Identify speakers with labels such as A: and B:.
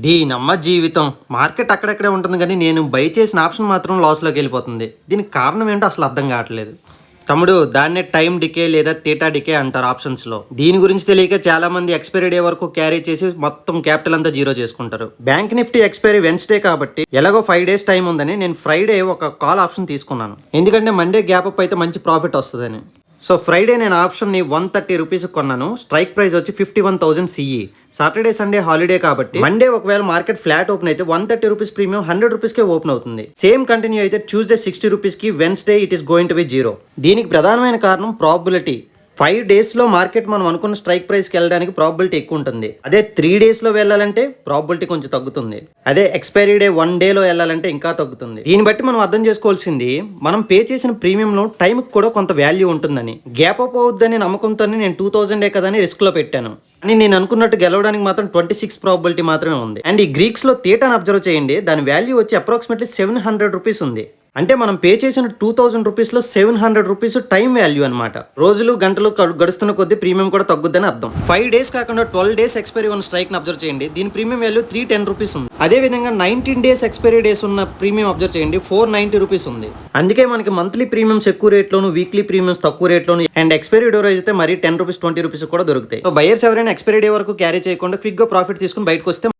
A: దీనమ్మ జీవితం. మార్కెట్ అక్కడక్కడే ఉంటుంది కానీ నేను బై చేసిన ఆప్షన్ మాత్రం లాస్లోకి వెళ్ళిపోతుంది. దీనికి కారణం ఏంటో అసలు అర్థం కావట్లేదు. తమ్ముడు, దాన్నే టైం డికే లేదా థీటా డికే అంటారు ఆప్షన్స్లో. దీని గురించి తెలియక చాలా మంది ఎక్స్పైరీ డే వరకు క్యారీ చేసి మొత్తం క్యాపిటల్ అంతా జీరో చేసుకుంటారు. బ్యాంక్ నిఫ్టీ ఎక్స్పైరీ వెన్స్డే కాబట్టి ఎలాగో 5 days టైం ఉందని నేను ఫ్రైడే ఒక కాల్ ఆప్షన్ తీసుకున్నాను. ఎందుకంటే మండే గ్యాప్ అప్ అయితే మంచి ప్రాఫిట్ వస్తుందని. సో ఫ్రైడే నేను ఆప్షన్ని 130 రూపీస్ కొన్నాను. స్ట్రైక్ ప్రైస్ వచ్చి 51,000 CE. సాటర్డే సండే హాలిడే కాబట్టి మండే ఒకవేళ మార్కెట్ ఫ్లాట్ ఓపెన్ అయితే 130 రూపీస్ ప్రీమియం 100 రూపీస్కే ఓపెన్ అవుతుంది. సేమ్ కంటిన్యూ అయితే ట్యూస్డే 60 రూపీస్కి, Wednesday it is going to be 0. దీనికి ప్రధానమైన కారణం ప్రాబబిలిటీ. 5 daysలో మార్కెట్ మనం అనుకున్న స్ట్రైక్ ప్రైస్కి వెళ్ళడానికి ప్రాబిలిటీ ఎక్కువ ఉంటుంది. అదే 3 daysలో వెళ్ళాలంటే ప్రాబిలిటీ కొంచెం తగ్గుతుంది. అదే ఎక్స్పైరీ డే 1 dayలో వెళ్ళాలంటే ఇంకా తగ్గుతుంది. దీన్ని బట్టి మనం అర్థం చేసుకోవాల్సింది, మనం పే చేసిన ప్రీమియంలో టైంకి కూడా కొంత వాల్యూ ఉంటుందని. గ్యాప్ అప్ అవుద్దని నమ్మకంతో నేను 2000 కదా అని రిస్క్లో పెట్టాను. అని నేను అనుకున్నట్టు గెలవడానికి మాత్రం 26 ప్రాబిలిటీ మాత్రమే ఉంది. అండ్ ఈ గ్రీక్స్లో థీటాను అబ్జర్వ్ చేయండి. దాని వాల్యూ వచ్చి అప్రాక్సిమేట్లీ 700 రూపీస్ ఉంది. అంటే మనం పే చేసిన 2000 రూపీస్లో 700 రూపీస్ టైం వాల్యూ అనమాట. రోజులు గంటలు గడుస్తున్న కొద్దీ ప్రీమియం కూడా తగ్గుద్దని అర్థం. 5 days కాకుండా 12 days ఎక్స్పైరీ ఉన్న స్ట్రైక్ ని అబ్జర్వ్ చేయండి. దీని ప్రీమియం వాల్యూ 310 రూపీస్ ఉంది. అదే విధంగా 19 days ఎక్స్పైరీ డేస్ ఉన్న ప్రీమియం అబ్జర్వ్ చేయండి, 490 రూపీస్ ఉంది. అందుకే మనకి మంత్లీ ప్రీమియమ్స్ ఎక్కువ రేట్లోను, వీక్లీ ప్రీమియమ్స్ తక్కువ రేట్లోను, అండ్ ఎక్స్పైరీ డోర్ అయితే మరి 10 రూపీస్ 20 రూపీస్ కూడా దొరుకుతాయి. సో బయర్స్ ఎవరైనా ఎక్స్పైరీ డే వరకు క్యారీ చేయకుండా క్విక్ గా ప్రాఫిట్ తీసుకుని బయటకు వస్తే